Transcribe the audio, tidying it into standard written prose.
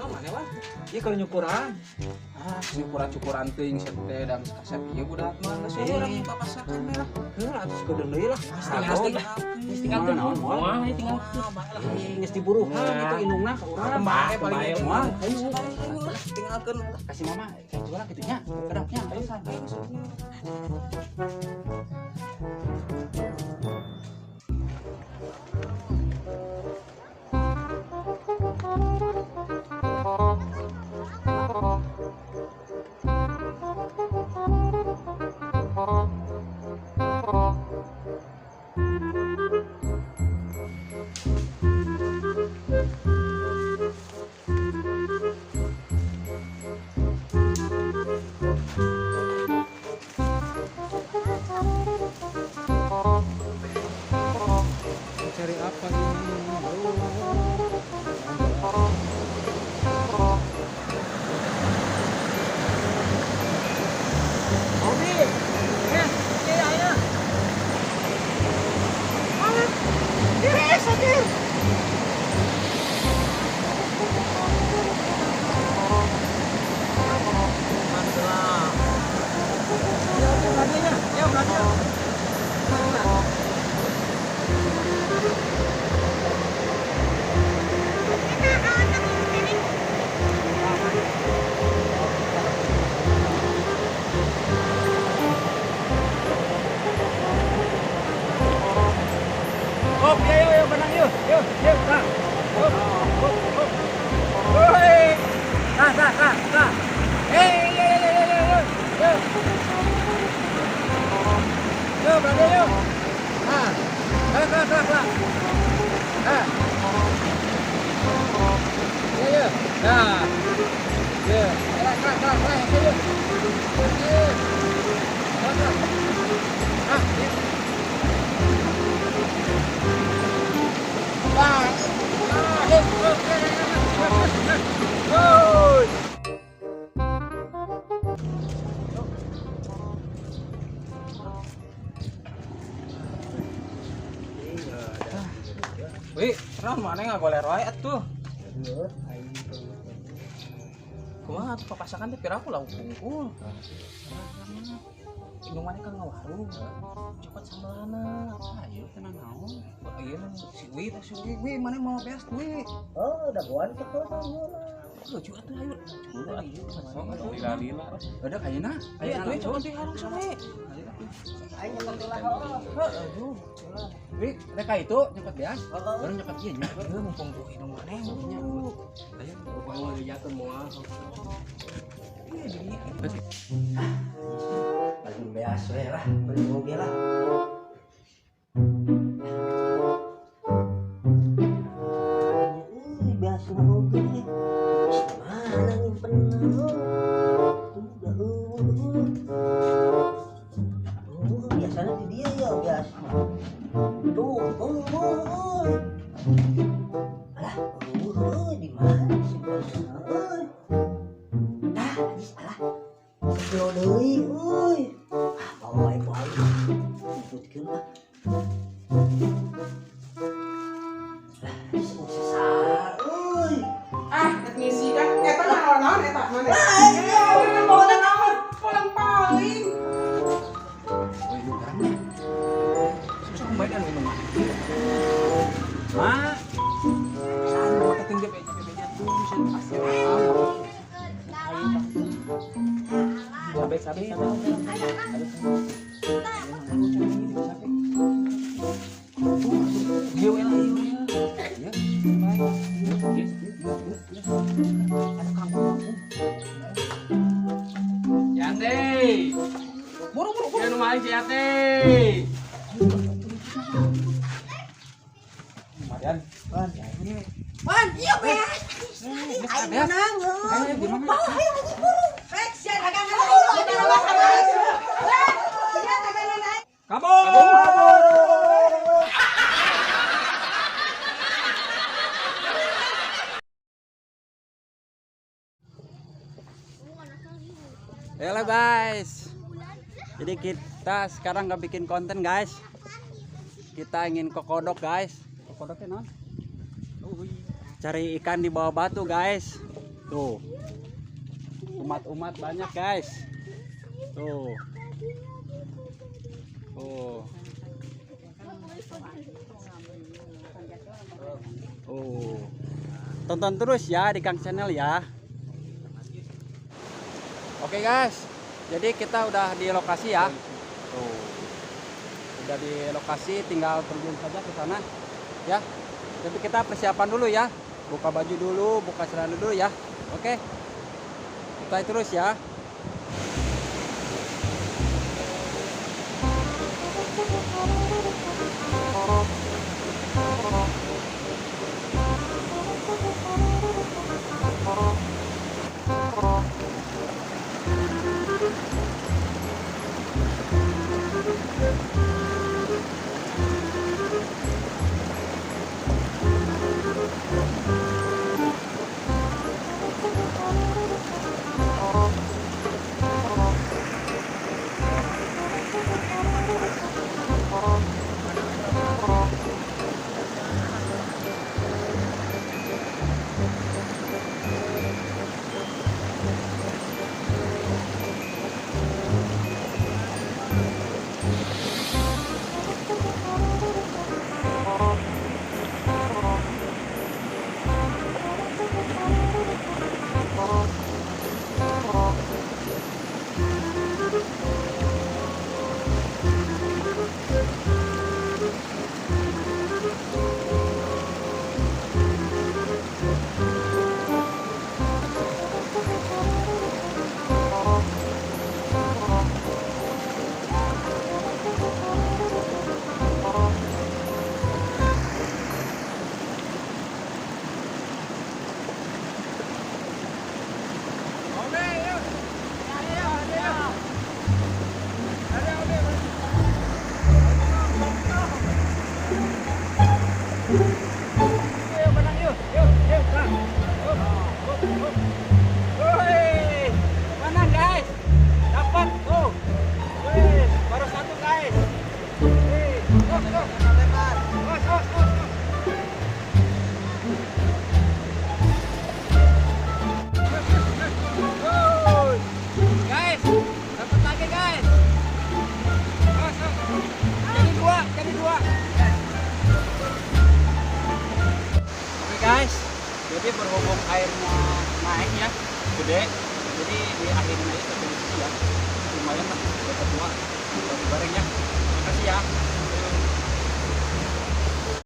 mana wah? Iya kalau nyukuran. Cukuran teuing sete dan kasep ieu budak mah geus urang yang papasakan lah. Heuh atuh kudu deui lah. Geus tinggalkeun Naon, moal moal. tinggal. Geus diburuhan itu indungna ka urang. Kembali paling moal. ayo tinggalkeun. Kasih mama, coba lah gitu nya. Kedapnya ayo san. Cari apa ini? Obi, ya, ayo. Mana? Diri sakit. Mantap. Ya, beradinya. Ya, beradinya. Hop, yuk, benang yuk, nah. Hop. Woi. Nah. Yuk. Yuk, berani yuk. Nah. Nah. Yuk. Nah. Yuk. Yuk. Wih, terang mana nggak goler wae atuh. Kumaha atuh papasakan teh piraku lah kungkul. Indung mana kan ngawarung. Cepet sambalana. Ayo tenang naon. Ieu si Wi mana mau beas Wi. Oh, udah buan ke tuh. Lucu atuh ayo. Lila. Ada ayeuna. Ayo atuh coba teh harung sampe. Ayo nyekel lah. Aduh. Wi, mereka itu nyekot beas. Baru nyekot ieu nya. Aduh mumpung tuh indung mana nya. Ayo bawa jatuh moal. Iya jadi Bagi beas we lah, beli moge lah. Beas moge. Mana nyimpen lu? Biasanya di dia ya beas. Tuh. Alah, di mana sih beas? Kilo deui euy. Bawa bae ikutkeun lah. Susah euy. Ngisi kan eta naon eta mana? Ayo, Bawa naon? Paling. Oh, itu barangnya. Susah kembalian minum. Ma. Sana marketing DP tuh bisa pasti Sabe. Yate. Buru-buru. Jangan maling Yate. Marian. Wan, iya beas. ayo menang. Ayo di mana? Rek, sian agak ngeus. Kabur. Halo guys. Jadi kita sekarang nggak bikin konten guys. Kita ingin kokodok guys. Kokodoknya non? Cari ikan di bawah batu guys. Tuh. Umat-umat banyak, guys. Tuh. Oh. Oh. Tonton terus ya di Kang Channel ya. Oke guys, jadi kita udah di lokasi ya. Tuh. Udah di lokasi, tinggal terjun saja ke sana ya. Tapi kita persiapan dulu ya. Buka baju dulu, buka celana dulu ya. Oke. Kita terus ya. Jadi berhubung airnya naik ya, gede, jadi di akhirin aja sampai di sini ya, lumayan lah, dapat dua bareng ya.